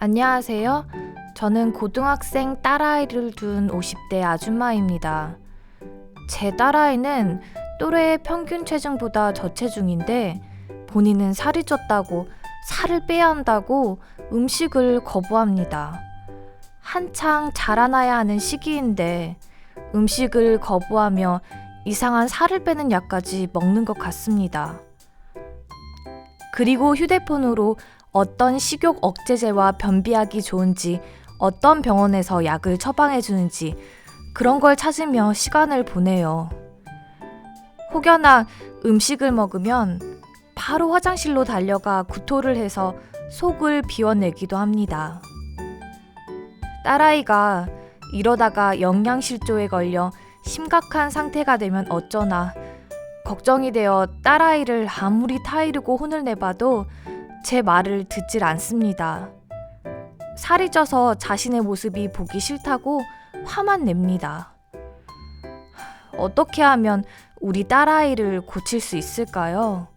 안녕하세요. 저는 고등학생 딸아이를 둔 50대 아줌마입니다. 제 딸아이는 또래의 평균 체중보다 저체중인데 본인은 살이 쪘다고 살을 빼야 한다고 음식을 거부합니다. 한창 자라나야 하는 시기인데 음식을 거부하며 이상한 살을 빼는 약까지 먹는 것 같습니다. 그리고 휴대폰으로 어떤 식욕 억제제와 변비약이 좋은지, 어떤 병원에서 약을 처방해 주는지 그런 걸 찾으며 시간을 보내요. 혹여나 음식을 먹으면 바로 화장실로 달려가 구토를 해서 속을 비워내기도 합니다. 딸아이가 이러다가 영양실조에 걸려 심각한 상태가 되면 어쩌나 걱정이 되어 딸아이를 아무리 타이르고 혼을 내봐도 제 말을 듣질 않습니다. 살이 쪄서 자신의 모습이 보기 싫다고 화만 냅니다. 어떻게 하면 우리 딸아이를 고칠 수 있을까요?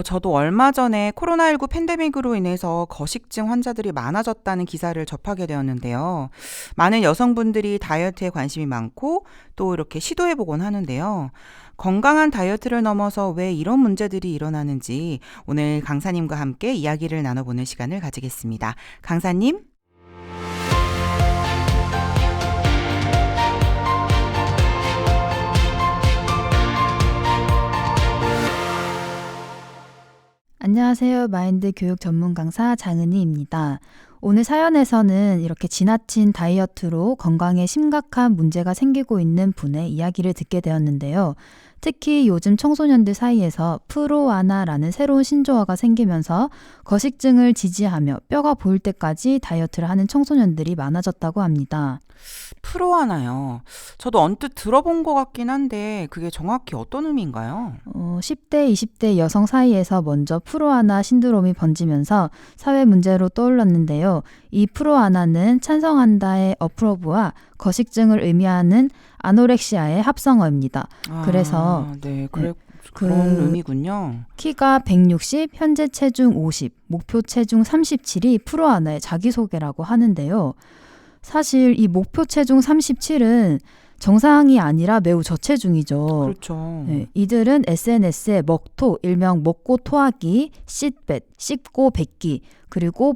저도 얼마 전에 코로나19 팬데믹으로 인해서 거식증 환자들이 많아졌다는 기사를 접하게 되었는데요. 많은 여성분들이 다이어트에 관심이 많고 또 이렇게 시도해보곤 하는데요. 건강한 다이어트를 넘어서 왜 이런 문제들이 일어나는지 오늘 강사님과 함께 이야기를 나눠보는 시간을 가지겠습니다. 강사님? 안녕하세요. 마인드 교육 전문 강사 장은희입니다. 오늘 사연에서는 이렇게 지나친 다이어트로 건강에 심각한 문제가 생기고 있는 분의 이야기를 듣게 되었는데요. 특히 요즘 청소년들 사이에서 프로아나라는 새로운 신조어가 생기면서 거식증을 지지하며 뼈가 보일 때까지 다이어트를 하는 청소년들이 많아졌다고 합니다. 프로하나요? 저도 언뜻 들어본 것 같긴 한데 그게 정확히 어떤 의미인가요? 10대, 20대 여성 사이에서 먼저 프로아나 신드롬이 번지면서 사회 문제로 떠올랐는데요. 이 프로아나는 찬성한다의 어프로브와 거식증을 의미하는 아노렉시아의 합성어입니다. 그래서 네, 네, 그런 그 의미군요. 키가 160, 현재 체중 50, 목표 체중 37이 프로아나의 자기소개라고 하는데요. 사실 이 목표 체중 37은 정상이 아니라 매우 저체중이죠. 그렇죠. 네, 이들은 SNS에 먹토, 일명 먹고 토하기, 씻뱃, 씹고 뱉기, 그리고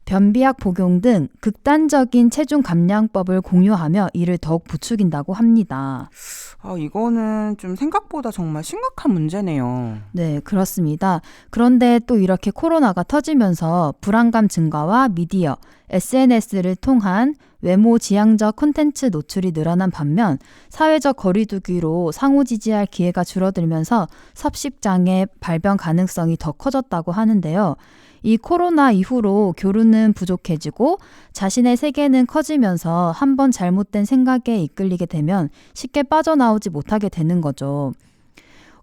변비약 복용 등 극단적인 체중 감량법을 공유하며 이를 더욱 부추긴다고 합니다. 이거는 좀 생각보다 정말 심각한 문제네요. 네, 그렇습니다. 그런데 또 이렇게 코로나가 터지면서 불안감 증가와 미디어, SNS를 통한 외모 지향적 콘텐츠 노출이 늘어난 반면 사회적 거리두기로 상호지지할 기회가 줄어들면서 섭식장애 발병 가능성이 더 커졌다고 하는데요. 이 코로나 이후로 교류는 부족해지고 자신의 세계는 커지면서 한번 잘못된 생각에 이끌리게 되면 쉽게 빠져나오지 못하게 되는 거죠.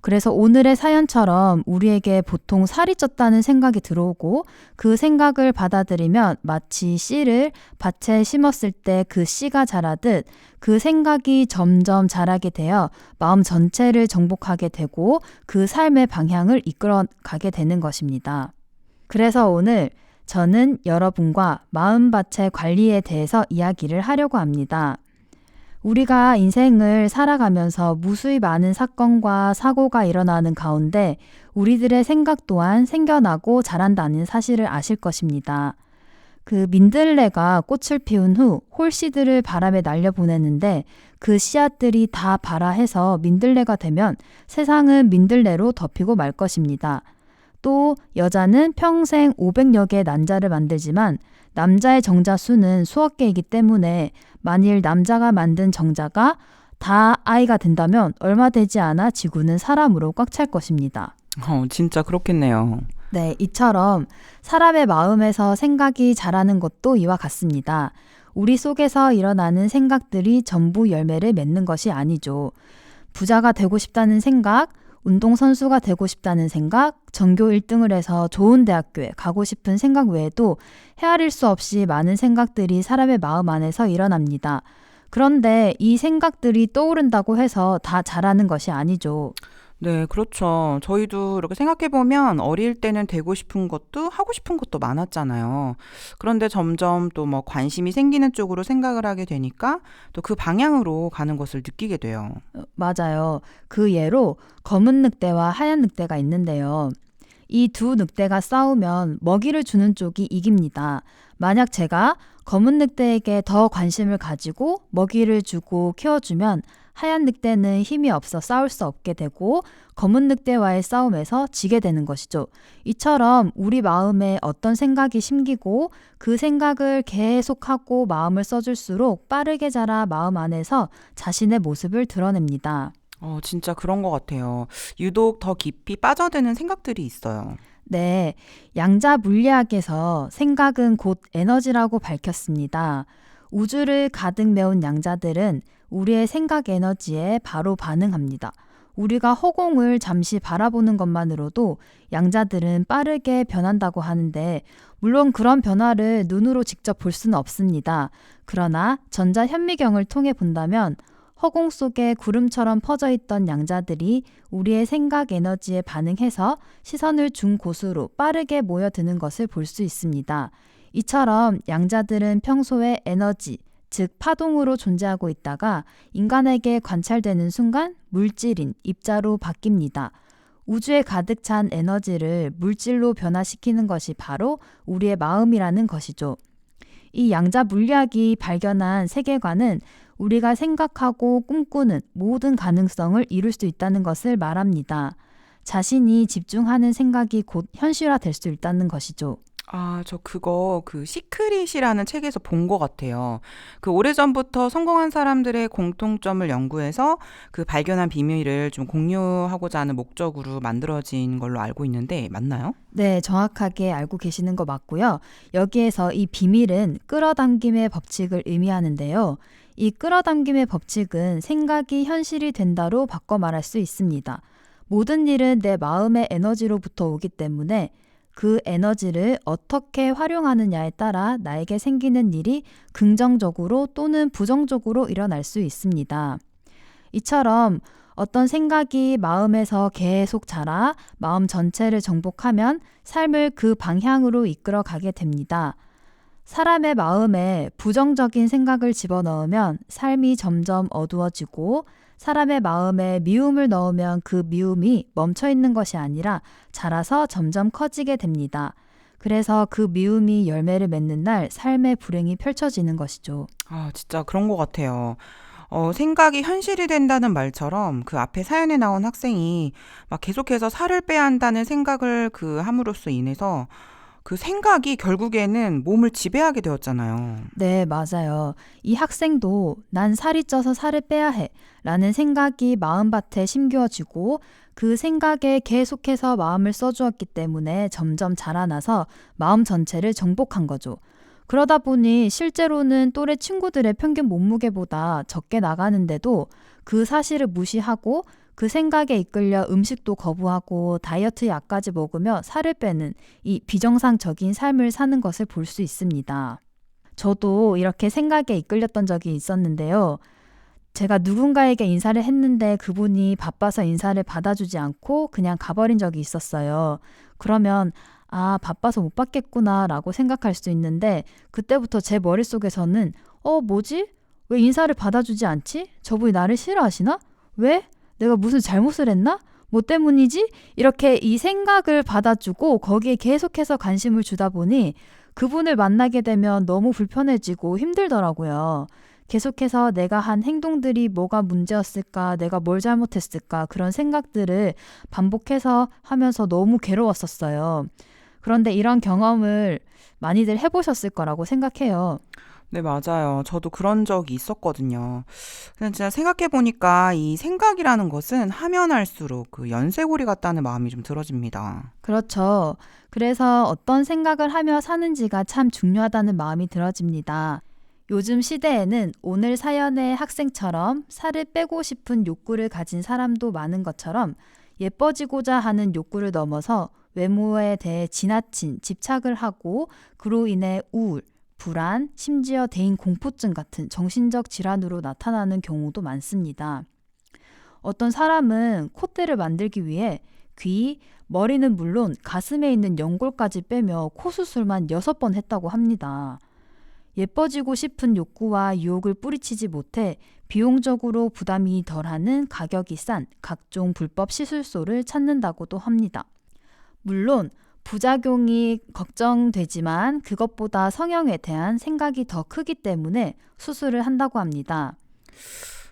그래서 오늘의 사연처럼 우리에게 보통 살이 쪘다는 생각이 들어오고 그 생각을 받아들이면 마치 씨를 밭에 심었을 때 그 씨가 자라듯 그 생각이 점점 자라게 되어 마음 전체를 정복하게 되고 그 삶의 방향을 이끌어가게 되는 것입니다. 그래서 오늘 저는 여러분과 마음밭의 관리에 대해서 이야기를 하려고 합니다. 우리가 인생을 살아가면서 무수히 많은 사건과 사고가 일어나는 가운데 우리들의 생각 또한 생겨나고 자란다는 사실을 아실 것입니다. 그 민들레가 꽃을 피운 후 홀씨들을 바람에 날려보내는데 그 씨앗들이 다 발아해서 민들레가 되면 세상은 민들레로 덮이고 말 것입니다. 또 여자는 평생 500여 개의 난자를 만들지만 남자의 정자 수는 수억 개이기 때문에 만일 남자가 만든 정자가 다 아이가 된다면 얼마 되지 않아 지구는 사람으로 꽉 찰 것입니다. 진짜 그렇겠네요. 네, 이처럼 사람의 마음에서 생각이 자라는 것도 이와 같습니다. 우리 속에서 일어나는 생각들이 전부 열매를 맺는 것이 아니죠. 부자가 되고 싶다는 생각, 운동선수가 되고 싶다는 생각, 전교 1등을 해서 좋은 대학교에 가고 싶은 생각 외에도 헤아릴 수 없이 많은 생각들이 사람의 마음 안에서 일어납니다. 그런데 이 생각들이 떠오른다고 해서 다 잘하는 것이 아니죠. 네, 그렇죠. 저희도 이렇게 생각해보면 어릴 때는 되고 싶은 것도 하고 싶은 것도 많았잖아요. 그런데 점점 또 뭐 관심이 생기는 쪽으로 생각을 하게 되니까 또 그 방향으로 가는 것을 느끼게 돼요. 맞아요. 그 예로 검은 늑대와 하얀 늑대가 있는데요. 이 두 늑대가 싸우면 먹이를 주는 쪽이 이깁니다. 만약 제가 검은 늑대에게 더 관심을 가지고 먹이를 주고 키워주면 하얀 늑대는 힘이 없어 싸울 수 없게 되고 검은 늑대와의 싸움에서 지게 되는 것이죠. 이처럼 우리 마음에 어떤 생각이 심기고 그 생각을 계속하고 마음을 써줄수록 빠르게 자라 마음 안에서 자신의 모습을 드러냅니다. 진짜 그런 것 같아요. 유독 더 깊이 빠져드는 생각들이 있어요. 네, 양자 물리학에서 생각은 곧 에너지라고 밝혔습니다. 우주를 가득 메운 양자들은 우리의 생각 에너지에 바로 반응합니다. 우리가 허공을 잠시 바라보는 것만으로도 양자들은 빠르게 변한다고 하는데, 물론 그런 변화를 눈으로 직접 볼 수는 없습니다. 그러나 전자현미경을 통해 본다면 허공 속에 구름처럼 퍼져 있던 양자들이 우리의 생각 에너지에 반응해서 시선을 준 곳으로 빠르게 모여드는 것을 볼 수 있습니다. 이처럼 양자들은 평소에 에너지, 즉 파동으로 존재하고 있다가 인간에게 관찰되는 순간 물질인 입자로 바뀝니다. 우주에 가득 찬 에너지를 물질로 변화시키는 것이 바로 우리의 마음이라는 것이죠. 이 양자 물리학이 발견한 세계관은 우리가 생각하고 꿈꾸는 모든 가능성을 이룰 수 있다는 것을 말합니다. 자신이 집중하는 생각이 곧 현실화될 수 있다는 것이죠. 저 그거 그 시크릿이라는 책에서 본 것 같아요. 그 오래전부터 성공한 사람들의 공통점을 연구해서 그 발견한 비밀을 좀 공유하고자 하는 목적으로 만들어진 걸로 알고 있는데 맞나요? 네, 정확하게 알고 계시는 거 맞고요. 여기에서 이 비밀은 끌어당김의 법칙을 의미하는데요. 이 끌어당김의 법칙은 생각이 현실이 된다로 바꿔 말할 수 있습니다. 모든 일은 내 마음의 에너지로부터 오기 때문에 그 에너지를 어떻게 활용하느냐에 따라 나에게 생기는 일이 긍정적으로 또는 부정적으로 일어날 수 있습니다. 이처럼 어떤 생각이 마음에서 계속 자라 마음 전체를 정복하면 삶을 그 방향으로 이끌어 가게 됩니다. 사람의 마음에 부정적인 생각을 집어넣으면 삶이 점점 어두워지고 사람의 마음에 미움을 넣으면 그 미움이 멈춰 있는 것이 아니라 자라서 점점 커지게 됩니다. 그래서 그 미움이 열매를 맺는 날 삶의 불행이 펼쳐지는 것이죠. 진짜 그런 것 같아요. 생각이 현실이 된다는 말처럼 그 앞에 사연에 나온 학생이 막 계속해서 살을 빼야 한다는 생각을 함으로써 인해서 그 생각이 결국에는 몸을 지배하게 되었잖아요. 네, 맞아요. 이 학생도 난 살이 쪄서 살을 빼야 해 라는 생각이 마음밭에 심겨지고 그 생각에 계속해서 마음을 써주었기 때문에 점점 자라나서 마음 전체를 정복한 거죠. 그러다 보니 실제로는 또래 친구들의 평균 몸무게보다 적게 나가는데도 그 사실을 무시하고 그 생각에 이끌려 음식도 거부하고 다이어트 약까지 먹으며 살을 빼는 이 비정상적인 삶을 사는 것을 볼 수 있습니다. 저도 이렇게 생각에 이끌렸던 적이 있었는데요. 제가 누군가에게 인사를 했는데 그분이 바빠서 인사를 받아주지 않고 그냥 가버린 적이 있었어요. 그러면 바빠서 못 받겠구나 라고 생각할 수 있는데 그때부터 제 머릿속에서는 뭐지? 왜 인사를 받아주지 않지? 저분이 나를 싫어하시나? 왜? 내가 무슨 잘못을 했나? 뭐 때문이지? 이렇게 이 생각을 받아주고 거기에 계속해서 관심을 주다 보니 그분을 만나게 되면 너무 불편해지고 힘들더라고요. 계속해서 내가 한 행동들이 뭐가 문제였을까, 내가 뭘 잘못했을까 그런 생각들을 반복해서 하면서 너무 괴로웠었어요. 그런데 이런 경험을 많이들 해보셨을 거라고 생각해요. 네, 맞아요. 저도 그런 적이 있었거든요. 근데 진짜 생각해보니까 이 생각이라는 것은 하면 할수록 그 연쇄고리 같다는 마음이 좀 들어집니다. 그렇죠. 그래서 어떤 생각을 하며 사는지가 참 중요하다는 마음이 들어집니다. 요즘 시대에는 오늘 사연의 학생처럼 살을 빼고 싶은 욕구를 가진 사람도 많은 것처럼 예뻐지고자 하는 욕구를 넘어서 외모에 대해 지나친 집착을 하고 그로 인해 우울, 불안, 심지어 대인 공포증 같은 정신적 질환으로 나타나는 경우도 많습니다. 어떤 사람은 콧대를 만들기 위해 귀, 머리는 물론 가슴에 있는 연골까지 빼며 코 수술만 6번 했다고 합니다. 예뻐지고 싶은 욕구와 유혹을 뿌리치지 못해 비용적으로 부담이 덜하는 가격이 싼 각종 불법 시술소를 찾는다고도 합니다. 물론 부작용이 걱정되지만 그것보다 성형에 대한 생각이 더 크기 때문에 수술을 한다고 합니다.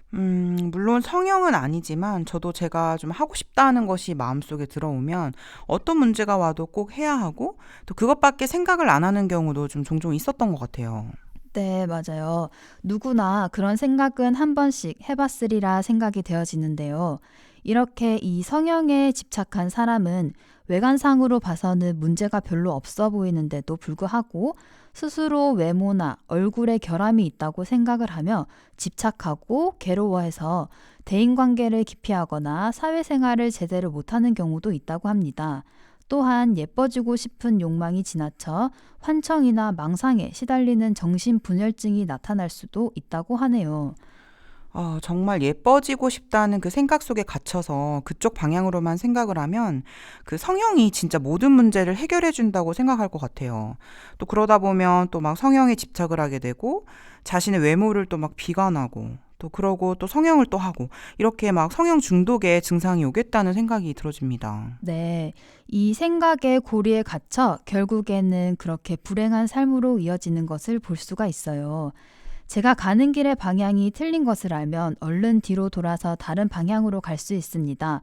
물론 성형은 아니지만 저도 제가 좀 하고 싶다는 것이 마음속에 들어오면 어떤 문제가 와도 꼭 해야 하고 또 그것밖에 생각을 안 하는 경우도 좀 종종 있었던 것 같아요. 네, 맞아요. 누구나 그런 생각은 한 번씩 해봤으리라 생각이 되어지는데요. 이렇게 이 성형에 집착한 사람은 외관상으로 봐서는 문제가 별로 없어 보이는데도 불구하고 스스로 외모나 얼굴에 결함이 있다고 생각을 하며 집착하고 괴로워해서 대인관계를 기피하거나 사회생활을 제대로 못하는 경우도 있다고 합니다. 또한 예뻐지고 싶은 욕망이 지나쳐 환청이나 망상에 시달리는 정신분열증이 나타날 수도 있다고 하네요. 정말 예뻐지고 싶다는 그 생각 속에 갇혀서 그쪽 방향으로만 생각을 하면 그 성형이 진짜 모든 문제를 해결해 준다고 생각할 것 같아요. 또 그러다 보면 또 막 성형에 집착을 하게 되고 자신의 외모를 또 막 비관하고 또 그러고 또 성형을 또 하고 이렇게 막 성형 중독의 증상이 오겠다는 생각이 들어집니다. 네, 이 생각의 고리에 갇혀 결국에는 그렇게 불행한 삶으로 이어지는 것을 볼 수가 있어요. 제가 가는 길의 방향이 틀린 것을 알면 얼른 뒤로 돌아서 다른 방향으로 갈 수 있습니다.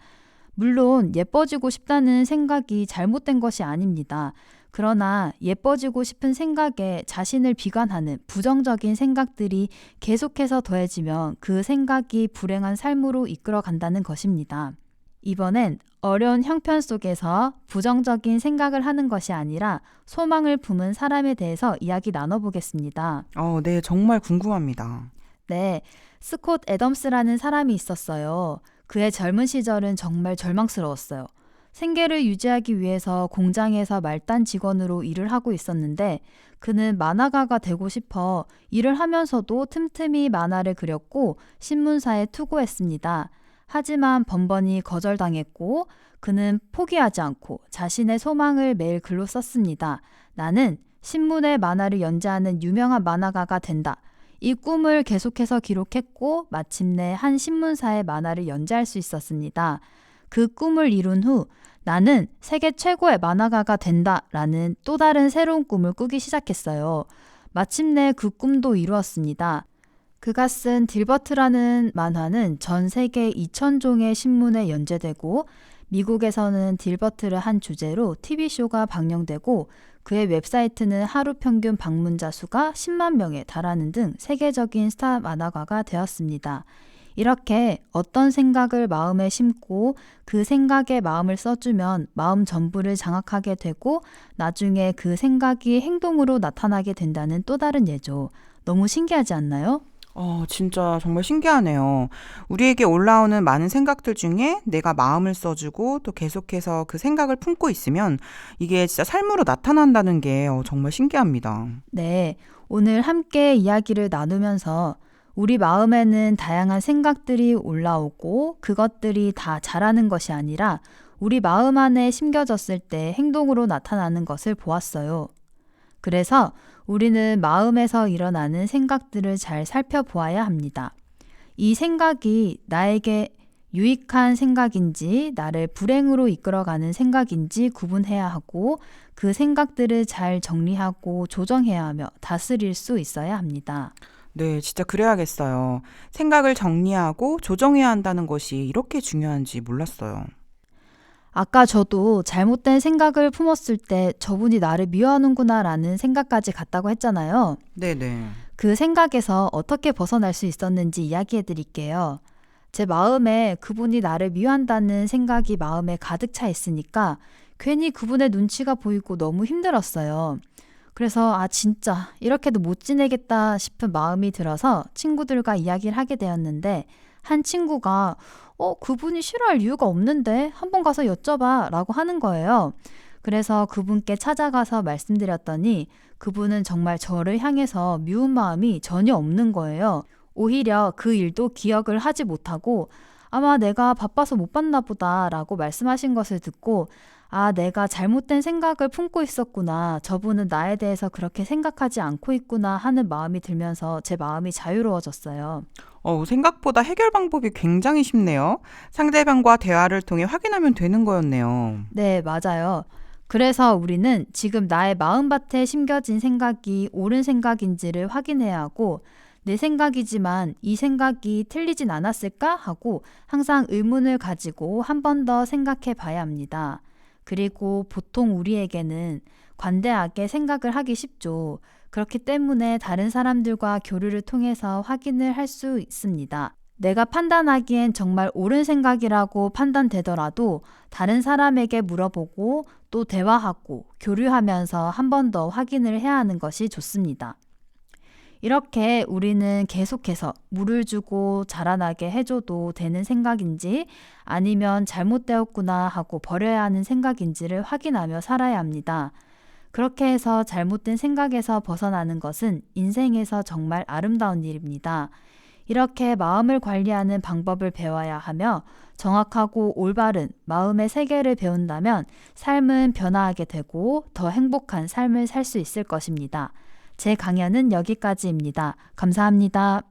물론 예뻐지고 싶다는 생각이 잘못된 것이 아닙니다. 그러나 예뻐지고 싶은 생각에 자신을 비관하는 부정적인 생각들이 계속해서 더해지면 그 생각이 불행한 삶으로 이끌어 간다는 것입니다. 이번엔 어려운 형편 속에서 부정적인 생각을 하는 것이 아니라 소망을 품은 사람에 대해서 이야기 나눠보겠습니다. 네, 정말 궁금합니다. 네, 스콧 애덤스라는 사람이 있었어요. 그의 젊은 시절은 정말 절망스러웠어요. 생계를 유지하기 위해서 공장에서 말단 직원으로 일을 하고 있었는데 그는 만화가가 되고 싶어 일을 하면서도 틈틈이 만화를 그렸고 신문사에 투고했습니다. 하지만 번번이 거절당했고 그는 포기하지 않고 자신의 소망을 매일 글로 썼습니다. 나는 신문에 만화를 연재하는 유명한 만화가가 된다. 이 꿈을 계속해서 기록했고 마침내 한 신문사에 만화를 연재할 수 있었습니다. 그 꿈을 이룬 후 나는 세계 최고의 만화가가 된다라는 또 다른 새로운 꿈을 꾸기 시작했어요. 마침내 그 꿈도 이루었습니다. 그가 쓴 딜버트라는 만화는 전 세계 2,000종의 신문에 연재되고 미국에서는 딜버트를 한 주제로 TV쇼가 방영되고 그의 웹사이트는 하루 평균 방문자 수가 10만 명에 달하는 등 세계적인 스타 만화가가 되었습니다. 이렇게 어떤 생각을 마음에 심고 그 생각에 마음을 써주면 마음 전부를 장악하게 되고 나중에 그 생각이 행동으로 나타나게 된다는 또 다른 예죠. 너무 신기하지 않나요? 진짜 정말 신기하네요. 우리에게 올라오는 많은 생각들 중에 내가 마음을 써주고 또 계속해서 그 생각을 품고 있으면 이게 진짜 삶으로 나타난다는 게 정말 신기합니다. 네, 오늘 함께 이야기를 나누면서 우리 마음에는 다양한 생각들이 올라오고 그것들이 다 잘하는 것이 아니라 우리 마음 안에 심겨졌을 때 행동으로 나타나는 것을 보았어요. 그래서 우리는 마음에서 일어나는 생각들을 잘 살펴보아야 합니다. 이 생각이 나에게 유익한 생각인지 나를 불행으로 이끌어가는 생각인지 구분해야 하고 그 생각들을 잘 정리하고 조정해야 하며 다스릴 수 있어야 합니다. 네, 진짜 그래야겠어요. 생각을 정리하고 조정해야 한다는 것이 이렇게 중요한지 몰랐어요. 아까 저도 잘못된 생각을 품었을 때 저분이 나를 미워하는구나 라는 생각까지 갔다고 했잖아요. 네네. 그 생각에서 어떻게 벗어날 수 있었는지 이야기해 드릴게요. 제 마음에 그분이 나를 미워한다는 생각이 마음에 가득 차 있으니까 괜히 그분의 눈치가 보이고 너무 힘들었어요. 그래서 진짜 이렇게도 못 지내겠다 싶은 마음이 들어서 친구들과 이야기를 하게 되었는데 한 친구가 그분이 싫어할 이유가 없는데 한번 가서 여쭤봐 라고 하는 거예요. 그래서 그분께 찾아가서 말씀드렸더니 그분은 정말 저를 향해서 미운 마음이 전혀 없는 거예요. 오히려 그 일도 기억을 하지 못하고 아마 내가 바빠서 못 봤나 보다 라고 말씀하신 것을 듣고 아, 내가 잘못된 생각을 품고 있었구나. 저분은 나에 대해서 그렇게 생각하지 않고 있구나 하는 마음이 들면서 제 마음이 자유로워졌어요. 생각보다 해결 방법이 굉장히 쉽네요. 상대방과 대화를 통해 확인하면 되는 거였네요. 네, 맞아요. 그래서 우리는 지금 나의 마음밭에 심겨진 생각이 옳은 생각인지를 확인해야 하고 내 생각이지만 이 생각이 틀리진 않았을까 하고 항상 의문을 가지고 한 번 더 생각해 봐야 합니다. 그리고 보통 우리에게는 관대하게 생각을 하기 쉽죠. 그렇기 때문에 다른 사람들과 교류를 통해서 확인을 할 수 있습니다. 내가 판단하기엔 정말 옳은 생각이라고 판단되더라도 다른 사람에게 물어보고 또 대화하고 교류하면서 한 번 더 확인을 해야 하는 것이 좋습니다. 이렇게 우리는 계속해서 물을 주고 자라나게 해줘도 되는 생각인지 아니면 잘못되었구나 하고 버려야 하는 생각인지를 확인하며 살아야 합니다. 그렇게 해서 잘못된 생각에서 벗어나는 것은 인생에서 정말 아름다운 일입니다. 이렇게 마음을 관리하는 방법을 배워야 하며 정확하고 올바른 마음의 세계를 배운다면 삶은 변화하게 되고 더 행복한 삶을 살 수 있을 것입니다. 제 강연은 여기까지입니다. 감사합니다.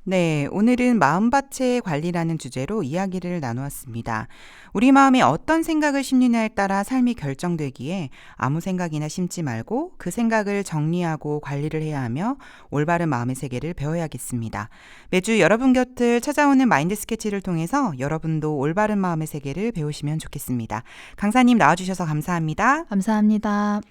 네, 오늘은 마음밭의 관리라는 주제로 이야기를 나누었습니다. 우리 마음에 어떤 생각을 심느냐에 따라 삶이 결정되기에 아무 생각이나 심지 말고 그 생각을 정리하고 관리를 해야 하며 올바른 마음의 세계를 배워야겠습니다. 매주 여러분 곁을 찾아오는 마인드 스케치를 통해서 여러분도 올바른 마음의 세계를 배우시면 좋겠습니다. 강사님 나와주셔서 감사합니다. 감사합니다.